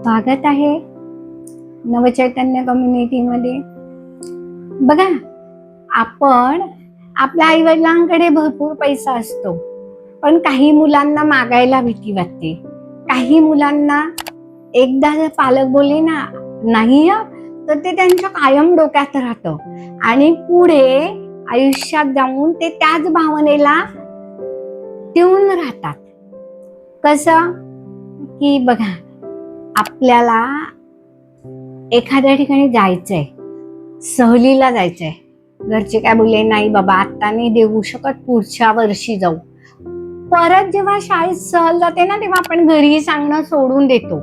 स्वागत आहे नवचैतन्य कम्युनिटीमध्ये. बघा, आपण आपल्या आई वडिलांकडे भरपूर पैसा असतो, पण काही मुलांना मागायला भीती वाटते. काही मुलांना एकदा जर पालक बोलले ना नाही तर ते त्यांच्या कायम डोक्यात राहतं आणि पुढे आयुष्यात जाऊन ते त्याच भावनेला टिकून राहतात. कसं की बघा, आपल्याला एखाद्या ठिकाणी जायचंय, सहलीला जायचंय, घरचे काय बोलले नाही बाबा आता नाही देऊ शकत, पुढच्या वर्षी जाऊ. परत जेव्हा शाळेत सहल जाते ना तेव्हा आपण घरी सांगणं सोडून देतो,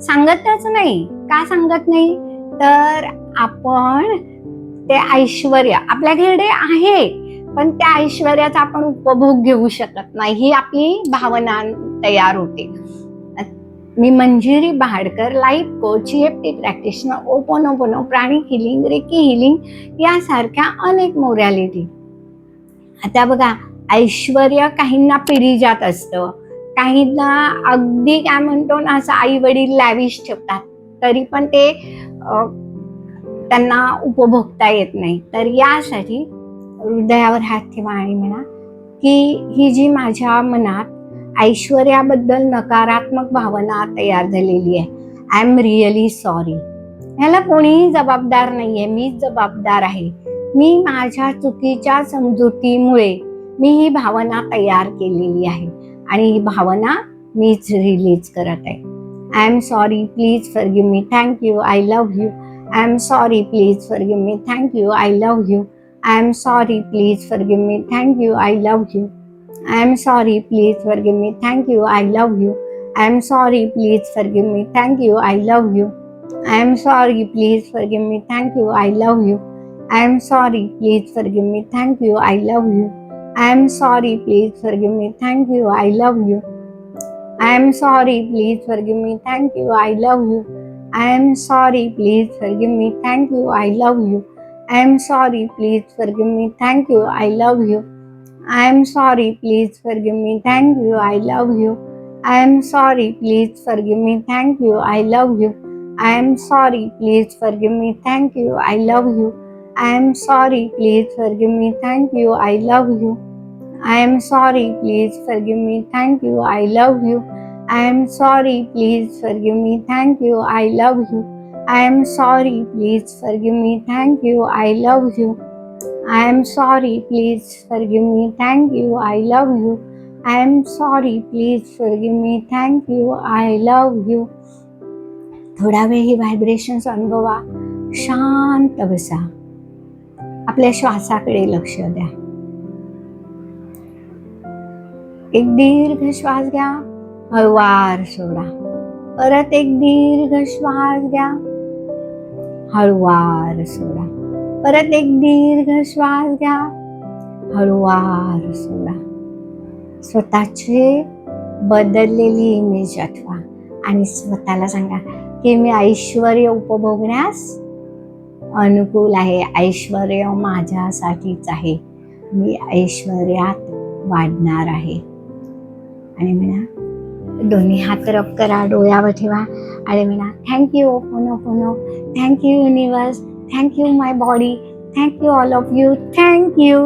सांगतच नाही. का सांगत नाही? तर आपण ते ऐश्वर्य आपल्याकडे आहे पण त्या ऐश्वर्याचा आपण उपभोग घेऊ शकत नाही, ही आपली भावना तयार होते. मी Manjiri Bahadkar, life coach, EFT practitioner, ho'oponopono, pranic healing, reiki healing यासारख्या अनेक मोरॅलिटी. आता बघा, ऐश्वर्य काहींना पिढीजात असतं, काहींना अगदी काय म्हणतो ना असं आई वडील लॅविश ठेवतात तरी पण ते त्यांना उपभोगता येत नाही. तर यासाठी हृदयावर हात ठेवा आणि म्हणा की ही जी माझ्या मनात ऐश्वर्याबद्दल नकारात्मक भावना तयार झालेली आहे, आय एम रिअली सॉरी. ह्याला कोणीही जबाबदार नाहीये, मीच जबाबदार आहे. मी माझ्या चुकीच्या समजुतीमुळे मी ही भावना तयार केलेली आहे आणि ही भावना मीच रिलीज करत आहे. I am sorry, please forgive me, thank you, I love you. I am sorry, please forgive me, thank you, I love you. I am sorry, please forgive me, thank you, I love you. I am sorry, please forgive me, thank you, I love you. I am sorry, please forgive me, thank you, I love you. I am sorry, please forgive me, thank you, I love you. I am sorry, please forgive me, thank you, I love you. I am sorry, please forgive me, thank you, I love you. I am sorry, please forgive me, thank you, I love you. I am sorry, please forgive me, thank you, I love you. I am sorry, please forgive me, thank you, I love you. I am sorry, please forgive me, thank you, I love you. I am sorry, please forgive me, thank you, I love you. I am sorry, please forgive me, thank you, I love you. I am sorry, please forgive me, thank you, I love you. I am sorry, please forgive me, thank you, I love you. I am sorry, please forgive me, thank you, I love you. I am sorry, please forgive me, thank you, I love you. I am sorry, please forgive me, thank you, I love you. I am sorry, please forgive me, thank you, I love you. थोडा वेळ ही vibrations अनुभवा, शांत बसा, आपल्या श्वासाकडे लक्ष द्या. एक दीर्घ श्वास घ्या, हळूवार सोडा. परत एक दीर्घ श्वास घ्या, हळूवार सोडा. परत एक दीर्घ श्वास घ्या, हळूवार सोडा. स्वतःची बदललेली इमेज आठवा आणि स्वतःला सांगा की मी ऐश्वर्य उपभोगण्यास अनुकूल आहे, ऐश्वर्य माझ्यासाठीच आहे, मी ऐश्वर्यात वाढणार आहे. आणि म्हणा, दोन्ही हात रब करा, डोळ्यावर ठेवा आणि म्हणा thank you ho'oponopono, thank you universe, thank you my body, thank you all of you, thank you.